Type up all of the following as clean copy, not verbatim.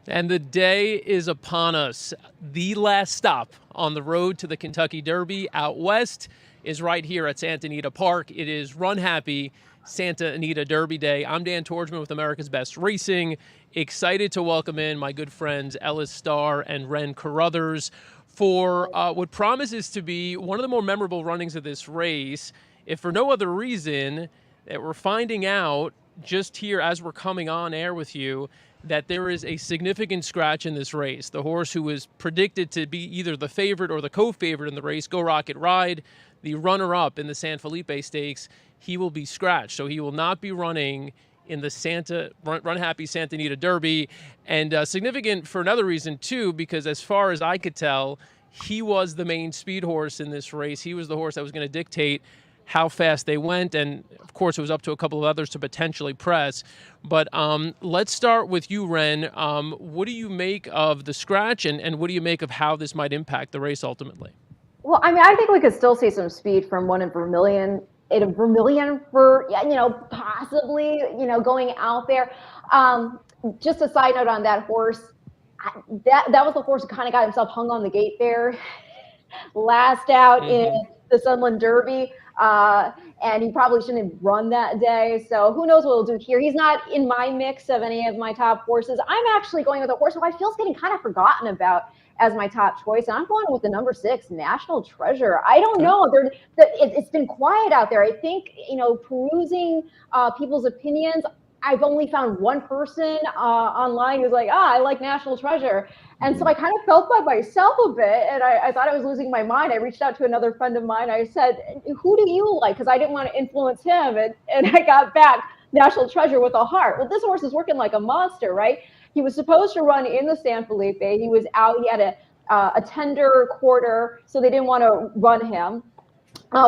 And the day is upon us. The last stop on the road to the Kentucky Derby out west is right here at Santa Anita Park. It is Run Happy Santa Anita Derby Day. I'm Dan Tordjman with America's Best Racing. Excited to welcome in my good friends Ellis, Starr, and Carothers for what promises to be one of the more memorable runnings of this race, if for no other reason that we're finding out just here as we're coming on air with you that there is a significant scratch in this race. The horse who is predicted to be either the favorite or the co-favorite in the race, Go Rocket Ride, the runner-up in the San Felipe Stakes, he will be scratched. So he will not be running in the Run Happy Santa Anita Derby. And significant for another reason, too, because as far as I could tell, he was the main speed horse in this race. He was the horse that was going to dictate how fast they went, and of course it was up to a couple of others to potentially press. But let's start with you, Ren. What do you make of the scratch, and what do you make of how this might impact the race ultimately? Well, I mean, I think we could still see some speed from one in Vermilion for, possibly, going out there. Just a side note on that horse, that was the horse who kind of got himself hung on the gate there last out in the Sunland Derby. And he probably shouldn't have run that day. So who knows what he'll do here. He's not in my mix of any of my top horses. I'm actually going with a horse who I feel is getting kind of forgotten about as my top choice. And I'm going with the number 6, National Treasure. I don't know. It's been quiet out there. I think, perusing people's opinions, I've only found one person online who's like, I like National Treasure. And so I kind of felt by myself a bit, and I thought I was losing my mind. I reached out to another friend of mine. I said, who do you like? Because I didn't want to influence him. And I got back National Treasure with a heart. Well, this horse is working like a monster, right? He was supposed to run in the San Felipe. He was out. He had a tender quarter, so they didn't want to run him.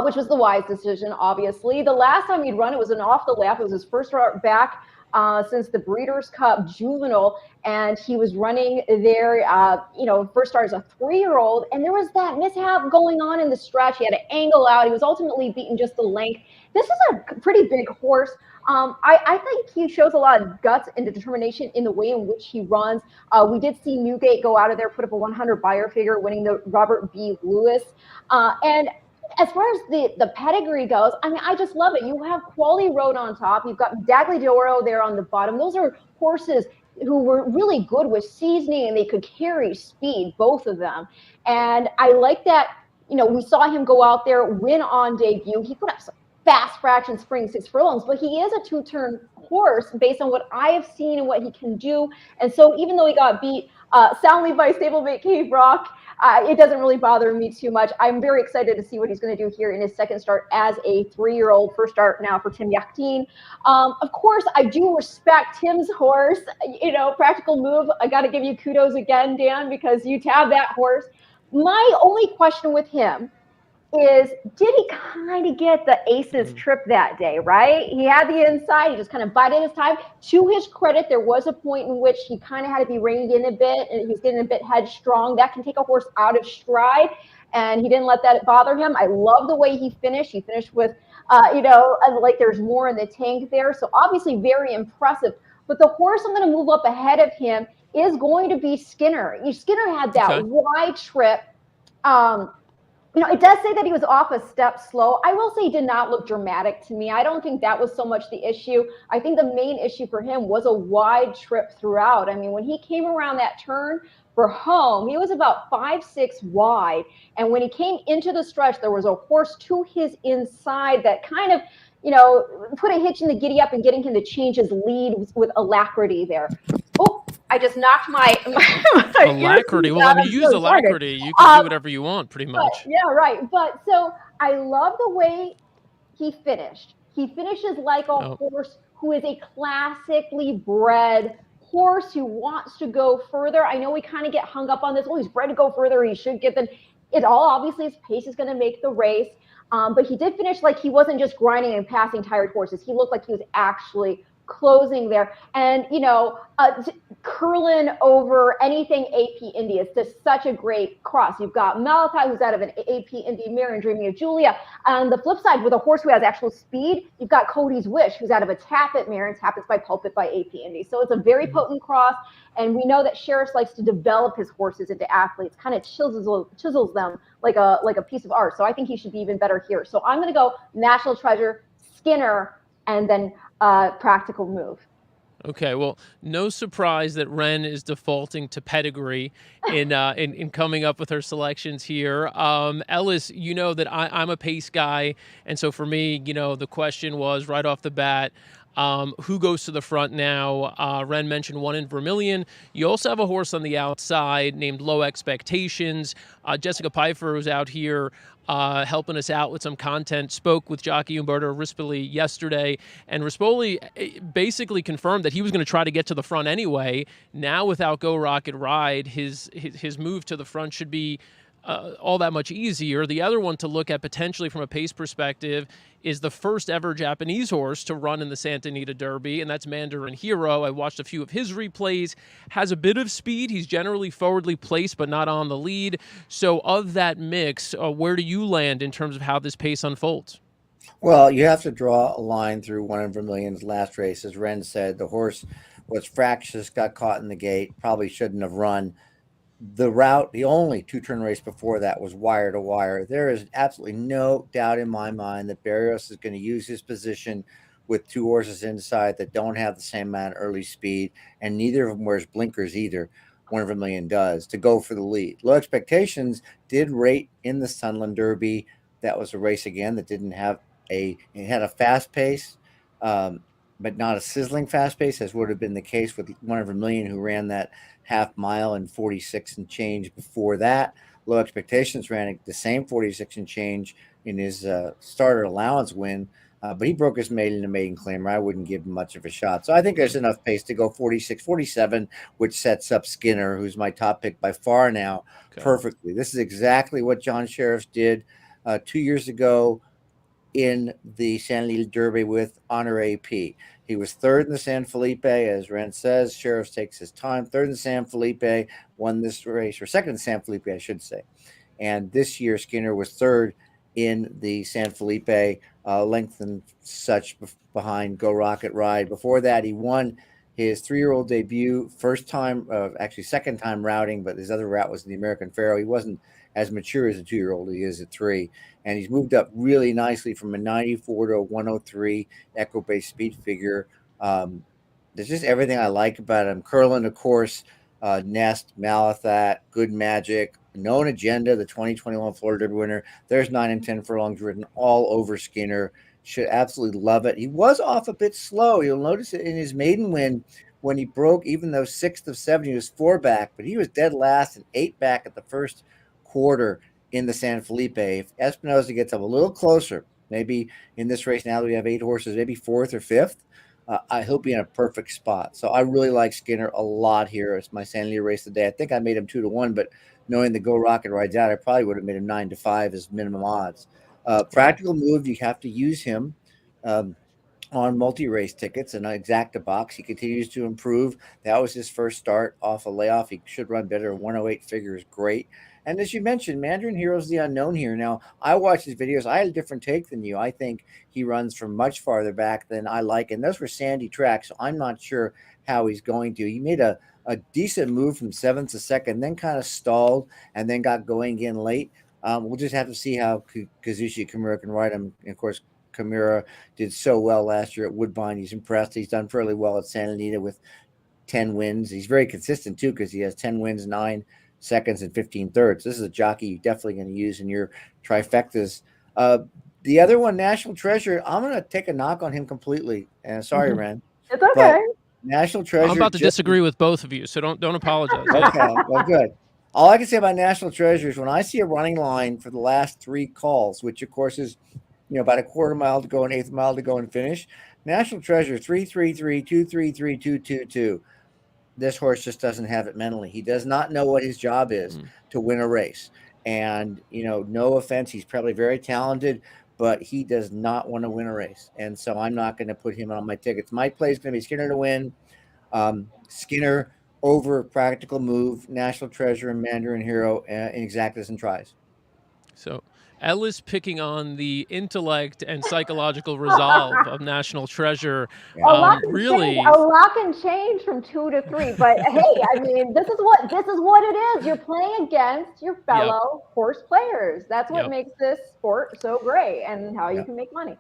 Which was the wise decision, obviously. The last time he'd run, it was an off the lap. It was his first start back since the Breeders' Cup Juvenile, and he was running there, first start as a 3-year-old, and there was that mishap going on in the stretch. He had an angle out. He was ultimately beaten just the length. This is a pretty big horse. I think he shows a lot of guts and determination in the way in which he runs. We did see Newgate go out of there, put up a 100 buyer figure, winning the Robert B. Lewis. And as far as the pedigree goes, I mean, I just love it. You have Quality Road on top. You've got Dagli d'Oro there on the bottom. Those are horses who were really good with seasoning, and they could carry speed, both of them. And I like that, we saw him go out there, win on debut. He put up some fast fraction spring 6 furlongs, but he is a 2-turn horse based on what I have seen and what he can do. And so even though he got beat soundly by stablemate Cave Rock, it doesn't really bother me too much. I'm very excited to see what he's going to do here in his second start as a 3-year-old. First start now for Tim Yakteen. Of course, I do respect Tim's horse. Practical Move. I got to give you kudos again, Dan, because you tabbed that horse. My only question with him is, did he kind of get the aces trip that day, right? He had the inside. He just kind of bided his time. To his credit, there was a point in which he kind of had to be reined in a bit, and he was getting a bit headstrong. That can take a horse out of stride, and he didn't let that bother him. I love the way he finished. He finished with, like there's more in the tank there. So obviously very impressive. But the horse I'm going to move up ahead of him is going to be Skinner. Skinner had that wide trip. It does say that he was off a step slow. I will say he did not look dramatic to me. I don't think that was so much the issue. I think the main issue for him was a wide trip throughout. I mean, when he came around that turn for home, he was about 5-6 wide. And when he came into the stretch, there was a horse to his inside that kind of, put a hitch in the giddy up and getting him to change his lead with alacrity there. Oh, I just knocked my alacrity. Well, I mean, you use alacrity. You can do whatever you want, pretty much. Yeah, right. But so I love the way he finished. He finishes like a horse who is a classically bred horse who wants to go further. I know we kind of get hung up on this. Oh, he's bred to go further. He should get it all. Obviously, his pace is going to make the race. But he did finish like he wasn't just grinding and passing tired horses. He looked like he was actually closing there. And, Curlin over anything AP Indy. It's just such a great cross. You've got Malachi, who's out of an AP Indy mare and Dreaming of Julia. On the flip side, with a horse who has actual speed, you've got Cody's Wish, who's out of a Tappet mare, and Tappet's by Pulpit by AP Indy. So it's a very potent cross, and we know that Sheriff likes to develop his horses into athletes, kind of chisels them like a piece of art. So I think he should be even better here. So I'm going to go National Treasure, Skinner, and then Practical Move. Okay, well, no surprise that Ren is defaulting to pedigree in coming up with her selections here. Ellis, you know that I'm a pace guy, and so for me, you know, the question was right off the bat, who goes to the front now? Ren mentioned one in Vermilion. You also have a horse on the outside named Low Expectations. Jessica Pfeiffer, who's out here helping us out with some content, spoke with jockey Umberto Rispoli yesterday, and Rispoli basically confirmed that he was going to try to get to the front anyway. Now, without Go Rocket Ride, his move to the front should be all that much easier. The other one to look at potentially from a pace perspective is the first ever Japanese horse to run in the Santa Anita Derby, and that's Mandarin Hero. I watched a few of his replays. Has a bit of speed. He's generally forwardly placed, but not on the lead. So of that mix, where do you land in terms of how this pace unfolds? Well, you have to draw a line through one in Vermilion's last race. As Ren said, the horse was fractious, got caught in the gate, probably shouldn't have run. The route, the only two-turn race before that was wire to wire. There is absolutely no doubt in my mind that Barrios is going to use his position with two horses inside that don't have the same amount of early speed, and neither of them wears blinkers either. One Vermilion does, to go for the lead. Low Expectations did rate in the Sunland Derby. That was a race again that didn't have it had a fast pace, but not a sizzling fast pace, as would have been the case with One Vermilion, who ran that half mile in 46 and change before that. Low Expectations ran the same 46 and change in his starter allowance win, but he broke his maiden claim. I wouldn't give him much of a shot. So I think there's enough pace to go 46, 47, which sets up Skinner, who's my top pick by far now, perfectly. This is exactly what John Sheriff did 2 years ago in the Santa Anita Derby with Honor AP. He was third in the San Felipe, as Ren says. Sheriff takes his time. Third in the San Felipe, won this race, or second in the San Felipe, I should say. And this year, Skinner was third in the San Felipe, lengthened such behind Go Rocket Ride. Before that, he won his 3-year-old debut, first time, actually second time routing, but his other route was in the American Pharoah. He wasn't as mature as a 2-year-old he is at 3. And he's moved up really nicely from a 94 to a 103 echo-based speed figure. There's just everything I like about him. Curlin, of course, Nest, Malathat, Good Magic, Known Agenda, the 2021 Florida Derby winner. There's 9 and 10 furlongs written all over Skinner. Should absolutely love it. He was off a bit slow. You'll notice it in his maiden win when he broke, even though 6th of 7, he was 4 back, but he was dead last and 8 back at the first quarter in the San Felipe. If Espinosa gets up a little closer, maybe in this race now that we have 8 horses, maybe 4th or 5th, he'll be in a perfect spot. So I really like Skinner a lot here. It's my Santa Anita race today. I think I made him 2 to 1, but knowing the Go Rocket Rides out, I probably would have made him 9 to 5 as minimum odds. Practical Move, you have to use him on multi-race tickets and exacta box. He continues to improve. That was his first start off a layoff. He should run better. 108 figure is great. And as you mentioned, Mandarin Hero's the unknown here. Now, I watched his videos. I had a different take than you. I think he runs from much farther back than I like. And those were sandy tracks, so I'm not sure how he's going to. He made a decent move from 7th to 2nd, then kind of stalled, and then got going again late. We'll just have to see how Kazushi Kimura can ride him. And of course, Kimura did so well last year at Woodbine. He's impressed. He's done fairly well at Santa Anita with 10 wins. He's very consistent, too, because he has 10 wins, 9 seconds, and 15 thirds. This is a jockey you're definitely going to use in your trifectas. The other one, National Treasure, I'm going to take a knock on him completely. And sorry, Ren. It's okay. National Treasure. I'm about to disagree with both of you, so don't apologize. Okay, well, good. All I can say about National Treasure is when I see a running line for the last 3 calls, which of course is, about a quarter mile to go, an eighth mile to go and finish. National Treasure 333, 233, 222. This horse just doesn't have it mentally. He does not know what his job is to win a race. And, no offense, he's probably very talented, but he does not want to win a race. And so I'm not going to put him on my tickets. My play is going to be Skinner to win. Skinner over Practical Move, National Treasure, and Mandarin Hero in exactas and tries. So Ellis picking on the intellect and psychological resolve of National Treasure. Yeah. A lot can change. Really, A lot can change from 2 to 3. But hey, I mean, this is what it is. You're playing against your fellow horse players. That's what Yep. makes this sport so great, and how you Yep. can make money.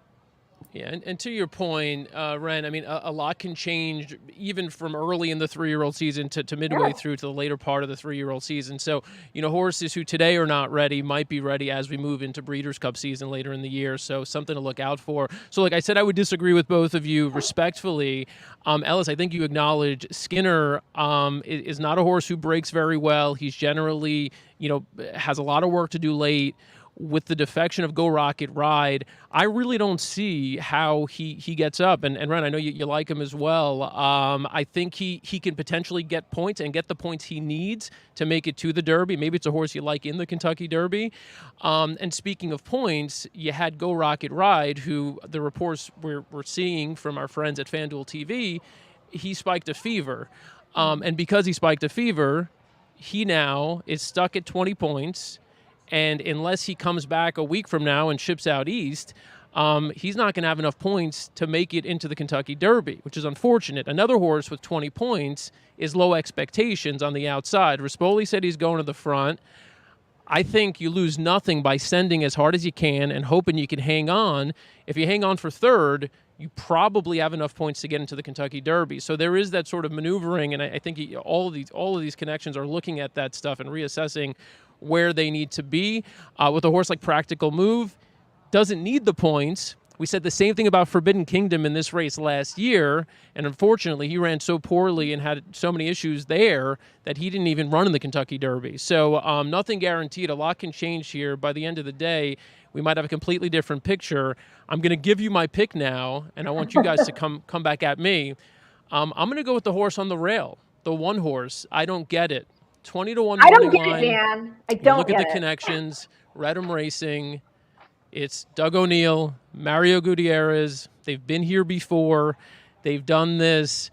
Yeah, and to your point, Ren, I mean, a lot can change even from early in the 3-year-old season to midway Yeah. through to the later part of the 3-year-old season. So, horses who today are not ready might be ready as we move into Breeders' Cup season later in the year. So, something to look out for. So, like I said, I would disagree with both of you respectfully. Ellis, I think you acknowledge Skinner is not a horse who breaks very well. He's generally, has a lot of work to do late. With the defection of Go Rocket Ride, I really don't see how he gets up. And Ren, I know you like him as well. I think he can potentially get points and get the points he needs to make it to the Derby. Maybe it's a horse you like in the Kentucky Derby. And speaking of points, you had Go Rocket Ride, who the reports we're seeing from our friends at FanDuel TV, he spiked a fever. And because he spiked a fever, he now is stuck at 20 points. And unless he comes back a week from now and ships out east, he's not going to have enough points to make it into the Kentucky Derby, which is unfortunate. Another horse with 20 points is Low Expectations on the outside. Rispoli said he's going to the front. I think you lose nothing by sending as hard as you can and hoping you can hang on. If you hang on for third, you probably have enough points to get into the Kentucky Derby. So there is that sort of maneuvering, and I think all of these connections are looking at that stuff and reassessing where they need to be. With a horse like Practical Move, doesn't need the points. We said the same thing about Forbidden Kingdom in this race last year, and unfortunately he ran so poorly and had so many issues there that he didn't even run in the Kentucky Derby. So nothing guaranteed. A lot can change here. By the end of the day, we might have a completely different picture. I'm going to give you my pick now, and I want you guys to come back at me. I'm going to go with the horse on the rail, the one horse. I don't get it. 20 to 1 I don't morning get line. it, Dan. I don't Look at get the it. connections. Redham Racing. It's Doug O'Neill, Mario Gutierrez. They've been here before. They've done this.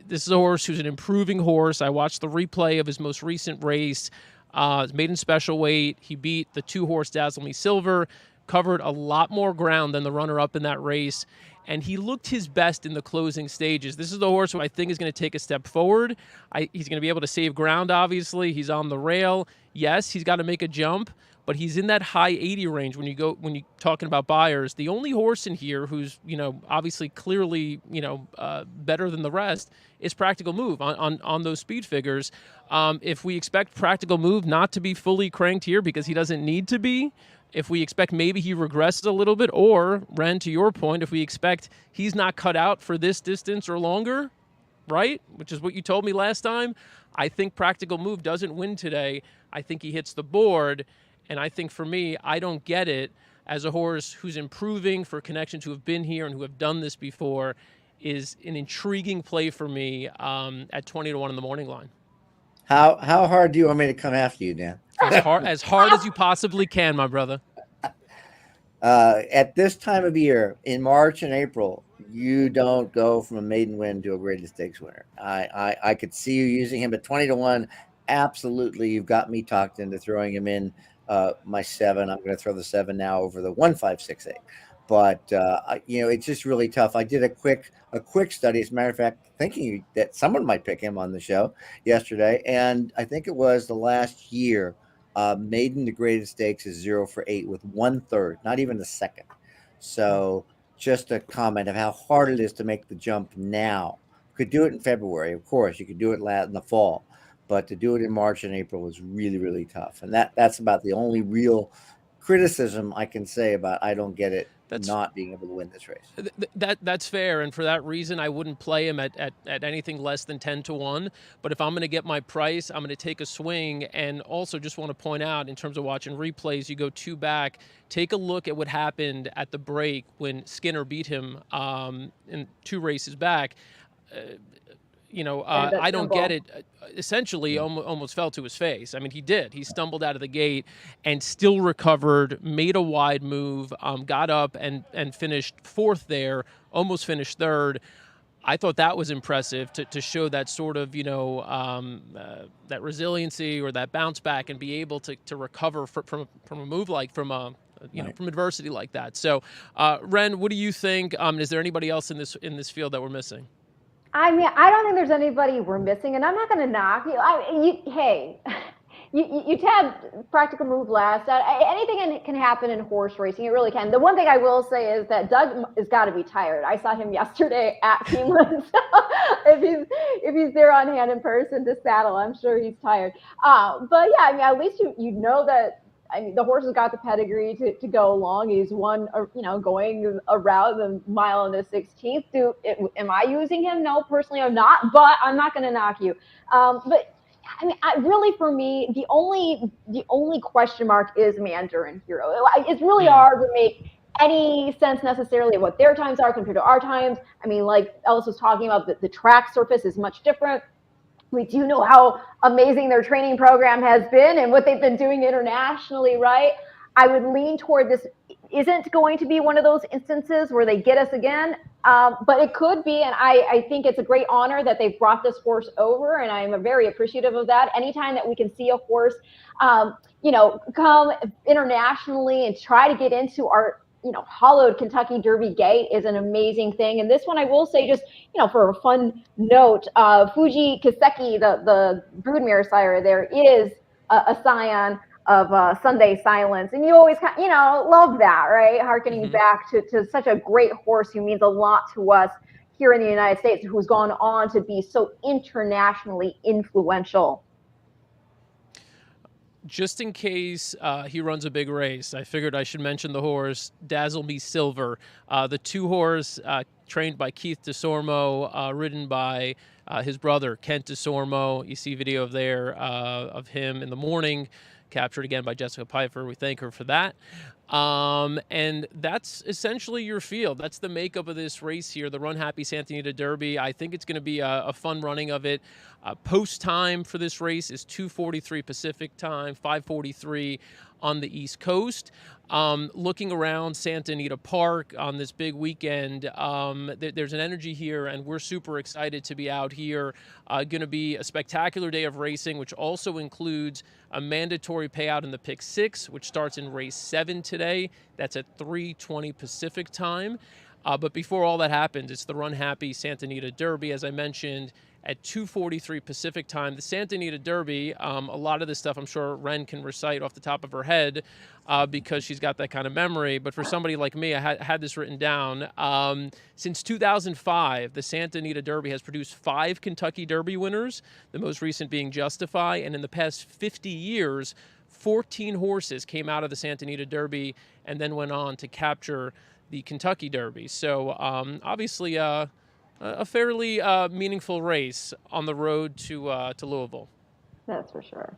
This is a horse who's an improving horse. I watched the replay of his most recent race. It's maiden special weight. He beat the 2-horse Dazzle Me Silver, covered a lot more ground than the runner-up in that race, and he looked his best in the closing stages. This is the horse who I think is going to take a step forward. He's going to be able to save ground, obviously. He's on the rail. Yes, he's got to make a jump, but he's in that high 80 range when you're talking about buyers. The only horse in here who's, obviously clearly, better than the rest is Practical Move on those speed figures. If we expect Practical Move not to be fully cranked here because he doesn't need to be, if we expect maybe he regresses a little bit, or, Ren, to your point, if we expect he's not cut out for this distance or longer, right, which is what you told me last time, I think Practical Move doesn't win today. I think he hits the board, and I think for me, I don't get it as a horse who's improving for connections who have been here and who have done this before is an intriguing play for me at 20 to 1 in the morning line. How hard do you want me to come after you, Dan? As hard as you possibly can, my brother. At this time of year, in March and April, you don't go from a maiden win to a graded stakes winner. I could see you using him at 20 to 1. Absolutely, you've got me talked into throwing him in my 7. I'm going to throw the 7 now over the 1, 5, 6, 8. But it's just really tough. I did a quick study, as a matter of fact, thinking that someone might pick him on the show yesterday, and I think it was the last year. Maiden to graded stakes is 0 for 8 with 1/3, not even a second. So just a comment of how hard it is to make the jump now. Could do it in February, of course. You could do it in the fall, but to do it in March and April was really, really tough. And that's about the only real criticism I can say about I don't get it. Not being able to win this race. That's fair, and for that reason, I wouldn't play him at anything less than 10 to 1. But if I'm going to get my price, I'm going to take a swing. And also just want to point out, in terms of watching replays, you go 2 back, take a look at what happened at the break when Skinner beat him in 2 races back. I don't get it. Essentially, almost fell to his face. I mean, he did. He stumbled out of the gate and still recovered, made a wide move, got up and finished 4th there, almost finished 3rd. I thought that was impressive to show that sort of, that resiliency or that bounce back and be able to recover from a move from adversity like that. So, Ren, what do you think? Is there anybody else in this field that we're missing? I mean, I don't think there's anybody we're missing, and I'm not going to knock you. Hey, you tabbed practical move last. Anything can happen in horse racing. It really can. The one thing I will say is that Doug has got to be tired. I saw him yesterday at Keeneland. So if he's there on hand in person to saddle, I'm sure he's tired. But yeah, I mean, at least you know that. I mean, the horse has got the pedigree to go along. He's won, going around the mile and the 16th. Am I using him? No, personally, I'm not. But I'm not going to knock you. But I mean, really, for me, the only question mark is Mander and Hero. It's really hard to make any sense necessarily of what their times are compared to our times. I mean, like Ellis was talking about, the track surface is much different. We do know how amazing their training program has been and what they've been doing internationally, right? I would lean toward this isn't going to be one of those instances where they get us again, but it could be, and I think it's a great honor that they've brought this horse over, and I'm very appreciative of that. Anytime that we can see a horse, come internationally and try to get into our hollowed Kentucky Derby gate is an amazing thing. And this one, I will say, just, for a fun note, Fuji Kiseki, the broodmare sire there, is a scion of Sunday Silence. And you always, love that, right? Harkening back to such a great horse who means a lot to us here in the United States, who's gone on to be so internationally influential. Just in case he runs a big race, I figured I should mention the horse Dazzle Me Silver, the 2-horse trained by Keith DeSormo, ridden by his brother Kent DeSormo. You see video of him in the morning, captured again by Jessica Pfeiffer. We thank her for that. And that's essentially your field. That's the makeup of this race here, the RUNHAPPY Santa Anita Derby. I think it's going to be a fun running of it. Post time for this race is 2:43 Pacific time, 5:43 on the East Coast. Looking around Santa Anita Park on this big weekend, there's an energy here, and we're super excited to be out here. Going to be a spectacular day of racing, which also includes a mandatory payout in the Pick 6, which starts in race 7 today. That's at 3:20 Pacific time. But before all that happens, it's the RUNHAPPY Santa Anita Derby, as I mentioned, at 2:43 Pacific time. The Santa Anita Derby, a lot of this stuff I'm sure Ren can recite off the top of her head because she's got that kind of memory. But for somebody like me, I had this written down. Since 2005, the Santa Anita Derby has produced 5 Kentucky Derby winners, the most recent being Justify. And in the past 50 years, 14 horses came out of the Santa Anita Derby and then went on to capture the Kentucky Derby. So obviously a fairly meaningful race on the road to Louisville. That's for sure.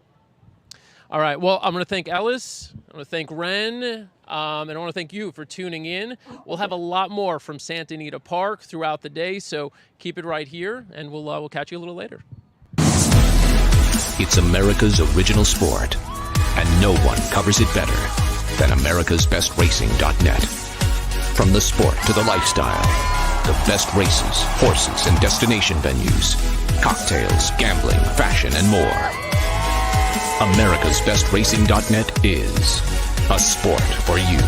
All right. Well, I'm going to thank Ellis. I'm going to thank Ren. And I want to thank you for tuning in. We'll have a lot more from Santa Anita Park throughout the day, so keep it right here, and we'll catch you a little later. It's America's original sport, and no one covers it better than americasbestracing.net. From the sport to the lifestyle, the best races, horses, and destination venues, cocktails, gambling, fashion, and more. americasbestracing.net is a sport for you.